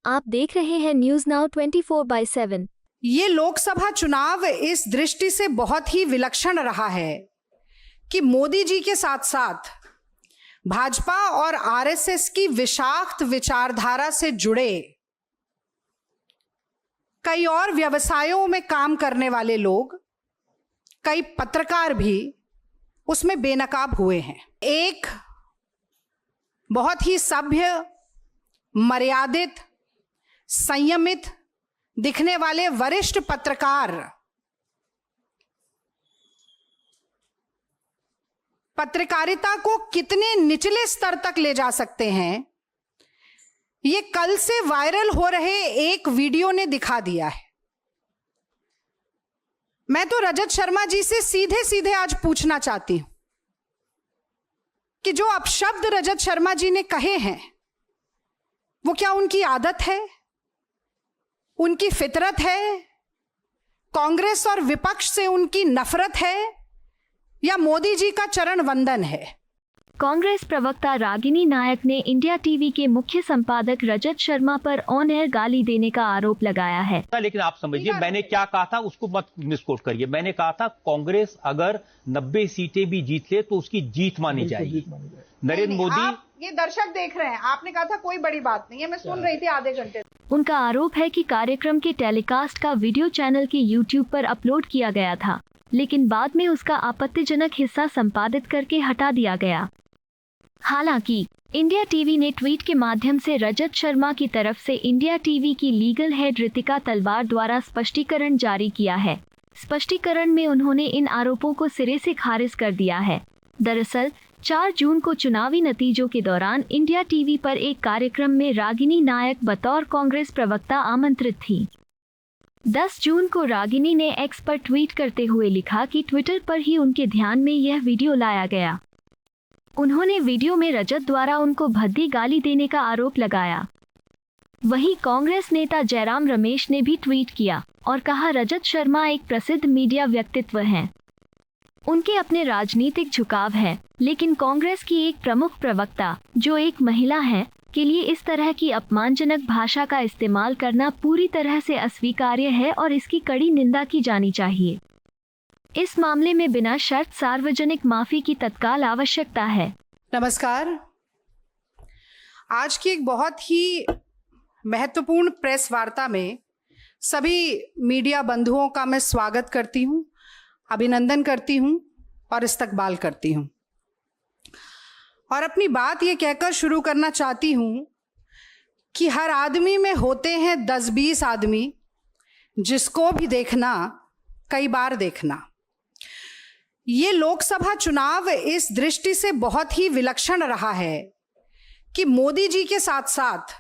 आप देख रहे हैं न्यूज नाउ 24/7। ये लोकसभा चुनाव इस दृष्टि से बहुत ही विलक्षण रहा है कि मोदी जी के साथ साथ भाजपा और आरएसएस की विषाक्त विचारधारा से जुड़े कई और व्यवसायों में काम करने वाले लोग, कई पत्रकार भी उसमें बेनकाब हुए हैं। एक बहुत ही सभ्य, मर्यादित, संयमित दिखने वाले वरिष्ठ पत्रकार पत्रकारिता को कितने निचले स्तर तक ले जा सकते हैं, ये कल से वायरल हो रहे एक वीडियो ने दिखा दिया है। मैं तो रजत शर्मा जी से सीधे सीधे आज पूछना चाहती हूं कि जो अपशब्द रजत शर्मा जी ने कहे हैं, वो क्या उनकी आदत है, उनकी फितरत है, कांग्रेस और विपक्ष से उनकी नफरत है, या मोदी जी का चरण वंदन है? कांग्रेस प्रवक्ता रागिनी नायक ने इंडिया टीवी के मुख्य संपादक रजत शर्मा पर ऑन एयर गाली देने का आरोप लगाया है। लेकिन आप समझिए मैंने क्या कहा था, उसको मत मिसकोट करिए। मैंने कहा था कांग्रेस अगर 90 सीटें भी जीत ले तो उसकी जीत मानी जाएगी। नरेंद्र मोदी, ये दर्शक देख रहे हैं, आपने कहा था कोई बड़ी बात नहीं है, मैं सुन रही थी आधे घंटे। उनका आरोप है कि कार्यक्रम के टेलीकास्ट का वीडियो चैनल के यूट्यूब पर अपलोड किया गया था, लेकिन बाद में उसका आपत्तिजनक हिस्सा संपादित करके हटा दिया गया। हालांकि इंडिया टीवी ने ट्वीट के माध्यम से रजत शर्मा की तरफ से इंडिया टीवी की लीगल हेड रितिका तलवार द्वारा स्पष्टीकरण जारी किया है। स्पष्टीकरण में उन्होंने इन आरोपों को सिरे से खारिज कर दिया है। दरअसल 4 जून को चुनावी नतीजों के दौरान इंडिया टीवी पर एक कार्यक्रम में रागिनी नायक बतौर कांग्रेस प्रवक्ता आमंत्रित थी। 10 जून को रागिनी ने एक्स पर ट्वीट करते हुए लिखा कि ट्विटर पर ही उनके ध्यान में यह वीडियो लाया गया। उन्होंने वीडियो में रजत द्वारा उनको भद्दी गाली देने का आरोप लगाया। वहीं कांग्रेस नेता जयराम रमेश ने भी ट्वीट किया और कहा, रजत शर्मा एक प्रसिद्ध मीडिया व्यक्तित्व हैं। उनके अपने राजनीतिक झुकाव है, लेकिन कांग्रेस की एक प्रमुख प्रवक्ता जो एक महिला है के लिए इस तरह की अपमानजनक भाषा का इस्तेमाल करना पूरी तरह से अस्वीकार्य है और इसकी कड़ी निंदा की जानी चाहिए। इस मामले में बिना शर्त सार्वजनिक माफी की तत्काल आवश्यकता है। नमस्कार। आज की एक बहुत ही महत्वपूर्ण प्रेस वार्ता में सभी मीडिया बंधुओं का मैं स्वागत करती हूँ, अभिनंदन करती हूँ और इस्तकबाल करती हूँ। और अपनी बात ये कहकर शुरू करना चाहती हूँ कि हर आदमी में होते हैं 10-20 आदमी, जिसको भी देखना कई बार देखना। ये लोकसभा चुनाव इस दृष्टि से बहुत ही विलक्षण रहा है कि मोदी जी के साथ साथ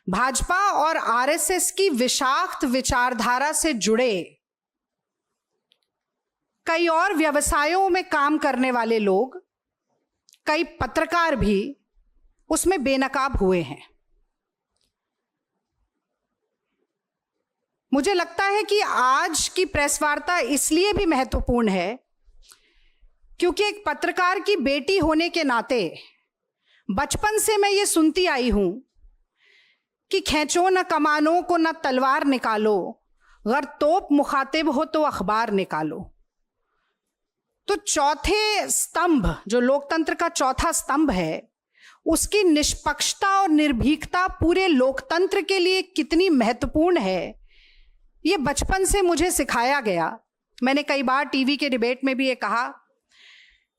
भाजपा और आरएसएस की विषाक्त विचारधारा से जुड़े कई और व्यवसायों में काम करने वाले लोग, कई पत्रकार भी उसमें बेनकाब हुए हैं। मुझे लगता है कि आज की प्रेस वार्ता इसलिए भी महत्वपूर्ण है क्योंकि एक पत्रकार की बेटी होने के नाते बचपन से मैं ये सुनती आई हूं कि खींचो न कमानों को न तलवार निकालो, अगर तोप मुखातिब हो तो अखबार निकालो। तो चौथे स्तंभ, जो लोकतंत्र का चौथा स्तंभ है, उसकी निष्पक्षता और निर्भीकता पूरे लोकतंत्र के लिए कितनी महत्वपूर्ण है, ये बचपन से मुझे सिखाया गया। मैंने कई बार टीवी के डिबेट में भी ये कहा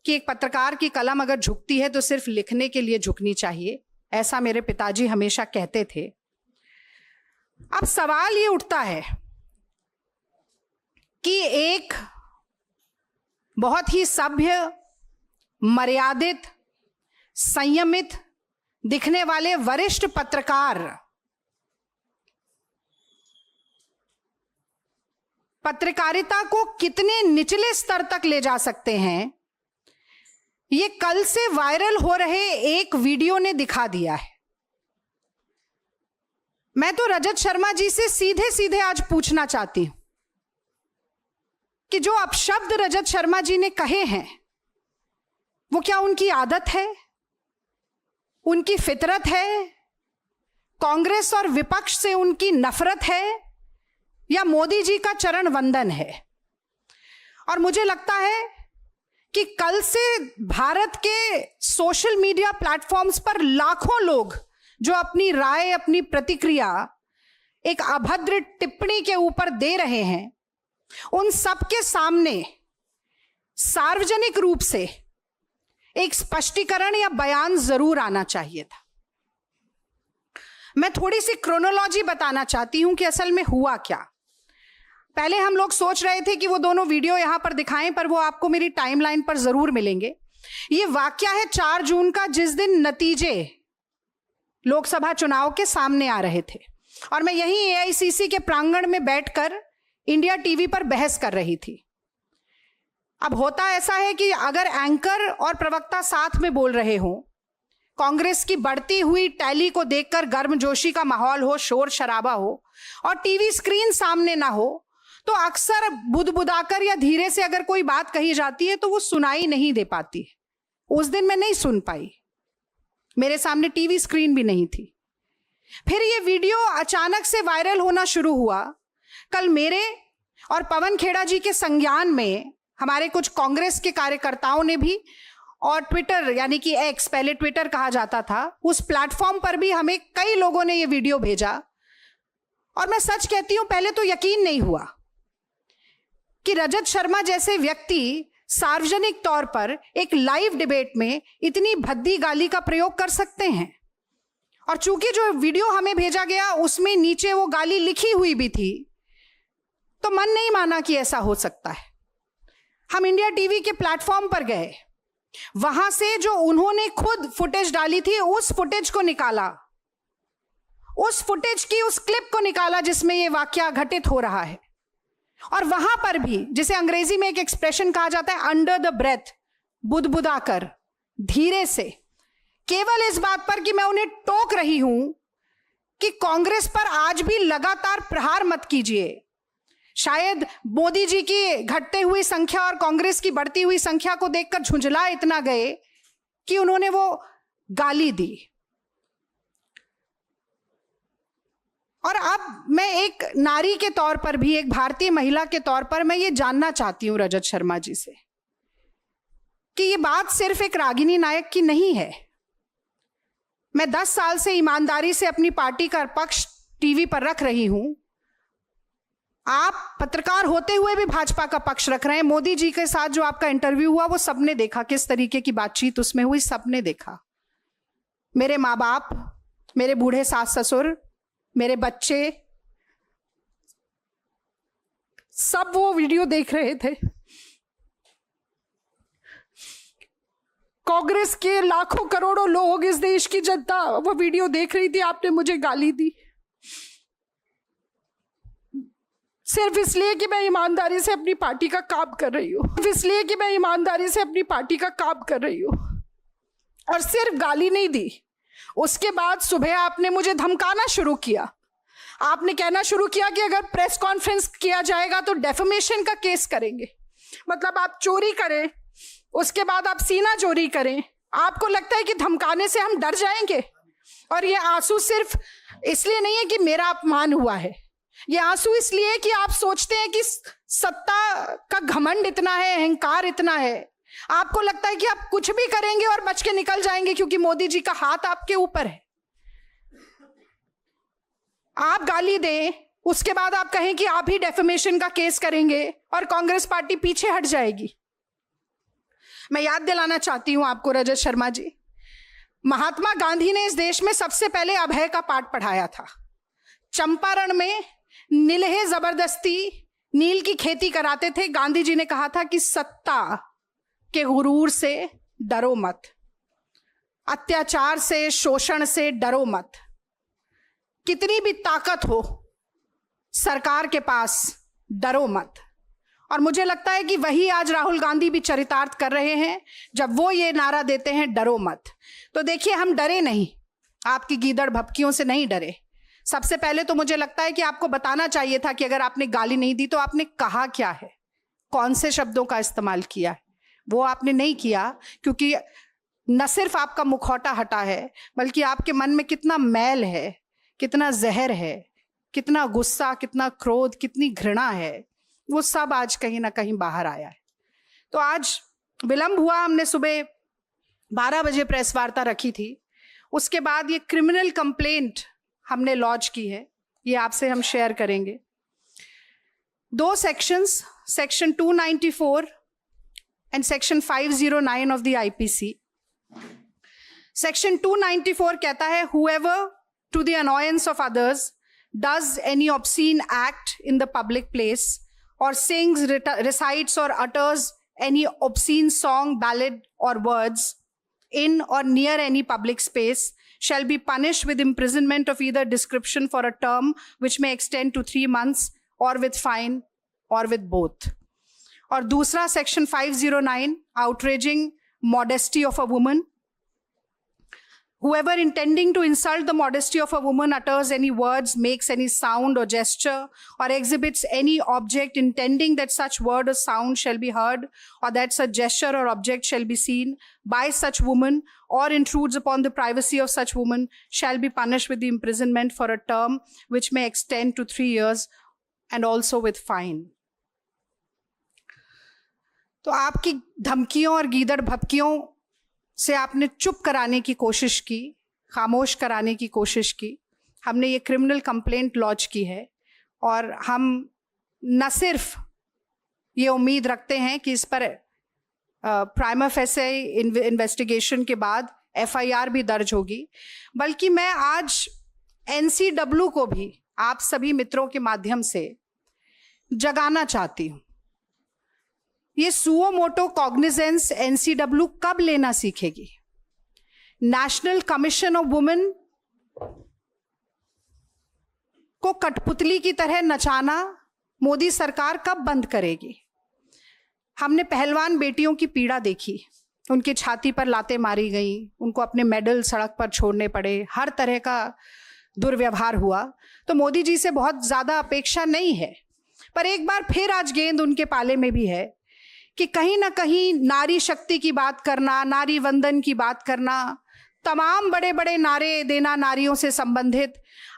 कि एक पत्रकार की कलम अगर झुकती है तो सिर्फ लिखने के लिए झुकनी चाहिए, ऐसा मेरे पिताजी हमेशा कहते थे। अब सवाल ये उठता है कि एक बहुत ही सभ्य, मर्यादित, संयमित दिखने वाले वरिष्ठ पत्रकार पत्रकारिता को कितने निचले स्तर तक ले जा सकते हैं, ये कल से वायरल हो रहे एक वीडियो ने दिखा दिया है। मैं तो रजत शर्मा जी से सीधे सीधे आज पूछना चाहती हूं कि जो अपशब्द रजत शर्मा जी ने कहे हैं, वो क्या उनकी आदत है, उनकी फितरत है, कांग्रेस और विपक्ष से उनकी नफरत है या मोदी जी का चरण वंदन है। और मुझे लगता है कि कल से भारत के सोशल मीडिया प्लेटफॉर्म्स पर लाखों लोग जो अपनी राय, अपनी प्रतिक्रिया एक अभद्र टिप्पणी के ऊपर दे रहे हैं, उन सबके सामने सार्वजनिक रूप से एक स्पष्टीकरण या बयान जरूर आना चाहिए था। मैं थोड़ी सी क्रोनोलॉजी बताना चाहती हूं कि असल में हुआ क्या। पहले हम लोग सोच रहे थे कि वो दोनों वीडियो यहां पर दिखाएं, पर वो आपको मेरी टाइमलाइन पर जरूर मिलेंगे। ये वाकया है 4 जून का, जिस दिन नतीजे लोकसभा चुनाव के सामने आ रहे थे और मैं यहीं एआईसीसी के प्रांगण में बैठकर इंडिया टीवी पर बहस कर रही थी। अब होता ऐसा है कि अगर एंकर और प्रवक्ता साथ में बोल रहे हो, कांग्रेस की बढ़ती हुई टैली को देखकर गर्मजोशी का माहौल हो, शोर शराबा हो और टीवी स्क्रीन सामने ना हो, तो अक्सर बुदबुदाकर या धीरे से अगर कोई बात कही जाती है तो वो सुनाई नहीं दे पाती। उस दिन मैं नहीं सुन पाई, मेरे सामने टीवी स्क्रीन भी नहीं थी। फिर ये वीडियो अचानक से वायरल होना शुरू हुआ। कल मेरे और पवन खेड़ा जी के संज्ञान में हमारे कुछ कांग्रेस के कार्यकर्ताओं ने भी, और ट्विटर यानी कि एक्स, पहले ट्विटर कहा जाता था, उस प्लेटफॉर्म पर भी हमें कई लोगों ने ये वीडियो भेजा। और मैं सच कहती हूं, पहले तो यकीन नहीं हुआ कि रजत शर्मा जैसे व्यक्ति सार्वजनिक तौर पर एक लाइव डिबेट में इतनी भद्दी गाली का प्रयोग कर सकते हैं। और चूंकि जो वीडियो हमें भेजा गया उसमें नीचे वो गाली लिखी हुई भी थी, तो मन नहीं माना कि ऐसा हो सकता है। हम इंडिया टीवी के प्लेटफॉर्म पर गए, वहां से जो उन्होंने खुद फुटेज डाली थी उस फुटेज को निकाला, उस फुटेज की उस क्लिप को निकाला जिसमें ये वाकया घटित हो रहा है। और वहां पर भी, जिसे अंग्रेजी में एक एक्सप्रेशन कहा जाता है अंडर द ब्रेथ, बुदबुदाकर, धीरे से, केवल इस बात पर कि मैं उन्हें टोक रही हूं कि कांग्रेस पर आज भी लगातार प्रहार मत कीजिए। शायद मोदी जी की घटते हुई संख्या और कांग्रेस की बढ़ती हुई संख्या को देखकर झुंझला इतना गए कि उन्होंने वो गाली दी। और अब मैं एक नारी के तौर पर भी, एक भारतीय महिला के तौर पर मैं ये जानना चाहती हूं रजत शर्मा जी से कि ये बात सिर्फ एक रागिनी नायक की नहीं है। मैं 10 साल से ईमानदारी से अपनी पार्टी का पक्ष टीवी पर रख रही हूं। आप पत्रकार होते हुए भी भाजपा का पक्ष रख रहे हैं। मोदी जी के साथ जो आपका इंटरव्यू हुआ वो सबने देखा, किस तरीके की बातचीत उसमें हुई, सबने देखा। मेरे माँ बाप, मेरे बूढ़े सास ससुर, मेरे बच्चे, सब वो वीडियो देख रहे थे। कांग्रेस के लाखों करोड़ों लोग, इस देश की जनता वो वीडियो देख रही थी। आपने मुझे गाली दी सिर्फ इसलिए कि मैं ईमानदारी से अपनी पार्टी का काम कर रही हूं, इसलिए कि मैं ईमानदारी से अपनी पार्टी का काम कर रही हूं। और सिर्फ गाली नहीं दी, उसके बाद सुबह आपने मुझे धमकाना शुरू किया। आपने कहना शुरू किया कि अगर प्रेस कॉन्फ्रेंस किया जाएगा तो डेफेमेशन का केस करेंगे। मतलब आप चोरी करें, उसके बाद आप सीना चोरी करें। आपको लगता है कि धमकाने से हम डर जाएंगे? और ये आंसू सिर्फ इसलिए नहीं है कि मेरा अपमान हुआ है, ये आंसू इसलिए कि आप सोचते हैं कि सत्ता का घमंड इतना है, अहंकार इतना है, आपको लगता है कि आप कुछ भी करेंगे और बच के निकल जाएंगे क्योंकि मोदी जी का हाथ आपके ऊपर है। आप गाली दें, उसके बाद आप कहें कि आप ही डेफेमेशन का केस करेंगे और कांग्रेस पार्टी पीछे हट जाएगी। मैं याद दिलाना चाहती हूं आपको रजत शर्मा जी, महात्मा गांधी ने इस देश में सबसे पहले अभय का पाठ पढ़ाया था। चंपारण में नीलहे जबरदस्ती नील की खेती कराते थे। गांधी जी ने कहा था कि सत्ता के गुरूर से डरो मत, अत्याचार से, शोषण से डरो मत। कितनी भी ताकत हो सरकार के पास, डरो मत। और मुझे लगता है कि वही आज राहुल गांधी भी चरितार्थ कर रहे हैं जब वो ये नारा देते हैं डरो मत। तो देखिए, हम डरे नहीं, आपकी गीदड़ भपकियों से नहीं डरे। सबसे पहले तो मुझे लगता है कि आपको बताना चाहिए था कि अगर आपने गाली नहीं दी तो आपने कहा क्या है, कौन से शब्दों का इस्तेमाल किया है। वो आपने नहीं किया क्योंकि न सिर्फ आपका मुखौटा हटा है, बल्कि आपके मन में कितना मैल है, कितना जहर है, कितना गुस्सा, कितना क्रोध, कितनी घृणा है, वो सब आज कहीं ना कहीं बाहर आया है। तो आज विलंब हुआ, हमने सुबह 12 बजे प्रेस वार्ता रखी थी, उसके बाद ये क्रिमिनल कंप्लेंट हमने लॉन्च की है, ये आपसे हम शेयर करेंगे। 2 sections, section 294 and section 509 of the IPC. Section 294 कहता है, whoever to the annoyance of others does any obscene act in the public place or sings, recites or utters any obscene song, ballad or words in or near any public space shall be punished with imprisonment of either description for a term which may extend to 3 months or with fine or with both. और दूसरा section 509, outraging modesty of a woman. Whoever intending to insult the modesty of a woman utters any words, makes any sound or gesture, or exhibits any object intending that such word or sound shall be heard, or that such gesture or object shall be seen by such woman, or intrudes upon the privacy of such woman, shall be punished with the imprisonment for a term which may extend to 3 years, and also with fine. तो आपकी धमकियों और गीदड़ भपकियों से आपने चुप कराने की कोशिश की, खामोश कराने की कोशिश की। हमने ये क्रिमिनल कंप्लेंट लॉन्च की है और हम न सिर्फ ये उम्मीद रखते हैं कि इस पर प्राइमा फेसे इन्वेस्टिगेशन के बाद एफआईआर भी दर्ज होगी, बल्कि मैं आज एनसीडब्ल्यू को भी आप सभी मित्रों के माध्यम से जगाना चाहती हूँ। ये सुओ मोटो कॉग्निजेंस एनसीडब्ल्यू कब लेना सीखेगी? नेशनल कमीशन ऑफ वुमेन को कठपुतली की तरह नचाना मोदी सरकार कब बंद करेगी? हमने पहलवान बेटियों की पीड़ा देखी, उनकी छाती पर लातें मारी गई, उनको अपने मेडल सड़क पर छोड़ने पड़े, हर तरह का दुर्व्यवहार हुआ। तो मोदी जी से बहुत ज्यादा अपेक्षा नहीं है, पर एक बार फिर आज गेंद उनके पाले में भी है कि कहीं ना कहीं नारी शक्ति की बात करना, नारी वंदन की बात करना, तमाम बड़े बड़े नारे देना नारियों से संबंधित,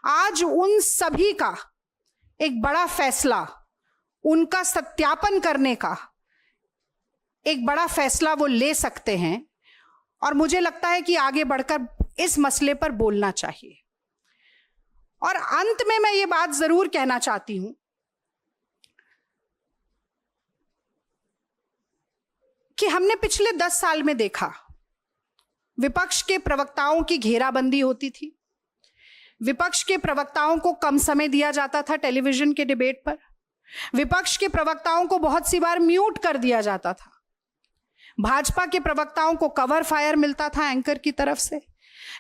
आज उन सभी का एक बड़ा फैसला, उनका सत्यापन करने का एक बड़ा फैसला वो ले सकते हैं। और मुझे लगता है कि आगे बढ़कर इस मसले पर बोलना चाहिए। और अंत में मैं ये बात जरूर कहना चाहती हूं कि हमने पिछले 10 साल में देखा, विपक्ष के प्रवक्ताओं की घेराबंदी होती थी, विपक्ष के प्रवक्ताओं को कम समय दिया जाता था टेलीविजन के डिबेट पर, विपक्ष के प्रवक्ताओं को बहुत सी बार म्यूट कर दिया जाता था, भाजपा के प्रवक्ताओं को कवर फायर मिलता था एंकर की तरफ से।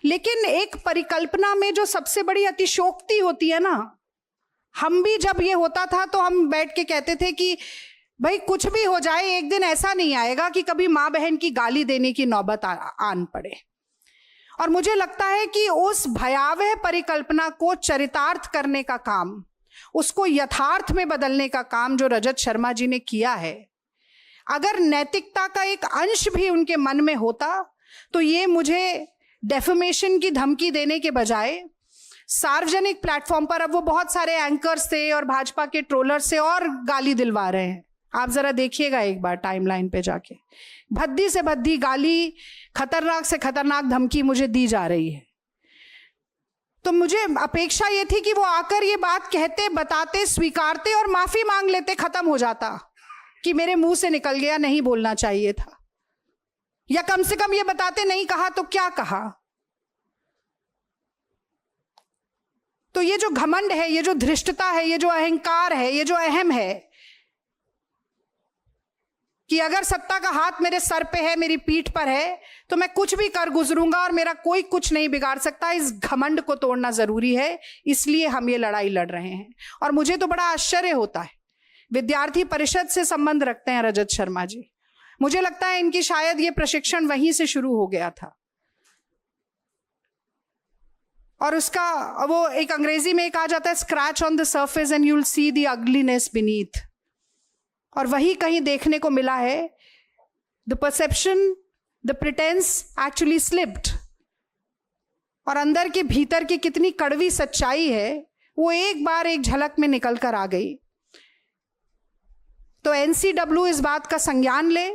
लेकिन एक परिकल्पना में जो सबसे बड़ी अतिशयोक्ति होती है ना, हम भी जब ये होता था तो हम बैठ के कहते थे कि भाई कुछ भी हो जाए, एक दिन ऐसा नहीं आएगा कि कभी माँ बहन की गाली देने की नौबत आन पड़े। और मुझे लगता है कि उस भयावह परिकल्पना को चरितार्थ करने का काम, उसको यथार्थ में बदलने का काम जो रजत शर्मा जी ने किया है, अगर नैतिकता का एक अंश भी उनके मन में होता तो ये मुझे डेफेमेशन की धमकी देने के बजाय सार्वजनिक प्लेटफॉर्म पर, अब वो बहुत सारे एंकर से और भाजपा के ट्रोलर से और गाली दिलवा रहे हैं। आप जरा देखिएगा एक बार टाइमलाइन पे जाके, भद्दी से भद्दी गाली, खतरनाक से खतरनाक धमकी मुझे दी जा रही है। तो मुझे अपेक्षा ये थी कि वो आकर ये बात कहते, बताते, स्वीकारते और माफी मांग लेते, खत्म हो जाता कि मेरे मुंह से निकल गया, नहीं बोलना चाहिए था, या कम से कम ये बताते नहीं कहा तो क्या कहा। तो ये जो घमंड है, ये जो धृष्टता है, ये जो अहंकार है, ये जो अहम है कि अगर सत्ता का हाथ मेरे सर पे है, मेरी पीठ पर है, तो मैं कुछ भी कर गुजरूंगा और मेरा कोई कुछ नहीं बिगाड़ सकता, इस घमंड को तोड़ना जरूरी है। इसलिए हम ये लड़ाई लड़ रहे हैं। और मुझे तो बड़ा आश्चर्य होता है, विद्यार्थी परिषद से संबंध रखते हैं रजत शर्मा जी, मुझे लगता है इनकी शायद ये प्रशिक्षण वहीं से शुरू हो गया था। और उसका वो एक अंग्रेजी में कहा जाता है, scratch on the surface and you will see the ugliness beneath. और वही कहीं देखने को मिला है। The perception, the pretence actually slipped. और अंदर के भीतर की कितनी कड़वी सच्चाई है वो एक बार एक झलक में निकल कर आ गई। तो एनसीडब्ल्यू इस बात का संज्ञान ले।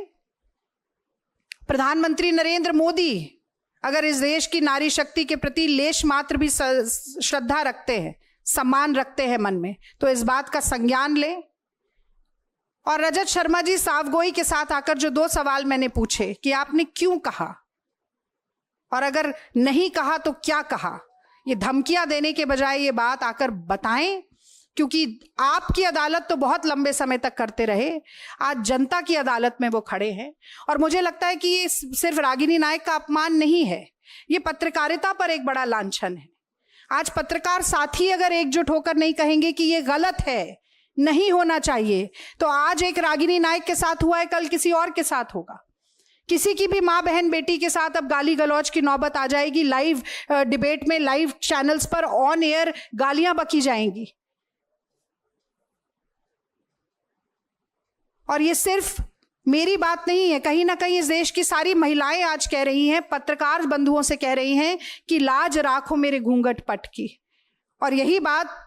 प्रधानमंत्री नरेंद्र मोदी अगर इस देश की नारी शक्ति के प्रति लेश मात्र भी श्रद्धा रखते हैं, सम्मान रखते हैं मन में, तो इस बात का संज्ञान ले। और रजत शर्मा जी सावगोई के साथ आकर जो 2 सवाल मैंने पूछे कि आपने क्यों कहा और अगर नहीं कहा तो क्या कहा, ये धमकियां देने के बजाय ये बात आकर बताएं, क्योंकि आपकी अदालत तो बहुत लंबे समय तक करते रहे, आज जनता की अदालत में वो खड़े हैं। और मुझे लगता है कि ये सिर्फ रागिनी नायक का अपमान नहीं है, ये पत्रकारिता पर एक बड़ा लांछन है। आज पत्रकार साथी अगर एकजुट होकर नहीं कहेंगे कि ये गलत है, नहीं होना चाहिए, तो आज एक रागिनी नायक के साथ हुआ है, कल किसी और के साथ होगा। किसी की भी माँ बहन बेटी के साथ अब गाली गलौज की नौबत आ जाएगी, लाइव डिबेट में, लाइव चैनल्स पर ऑन एयर गालियां बकी जाएंगी। और ये सिर्फ मेरी बात नहीं है, कहीं ना कहीं इस देश की सारी महिलाएं आज कह रही हैं, पत्रकार बंधुओं से कह रही हैं कि लाज राखो मेरे घूंघट पट की। और यही बात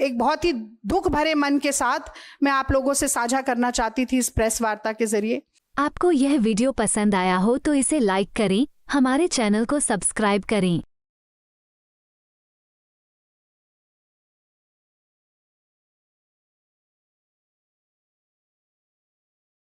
एक बहुत ही दुख भरे मन के साथ मैं आप लोगों से साझा करना चाहती थी इस प्रेस वार्ता के जरिए। आपको यह वीडियो पसंद आया हो तो इसे लाइक करें, हमारे चैनल को सब्सक्राइब करें।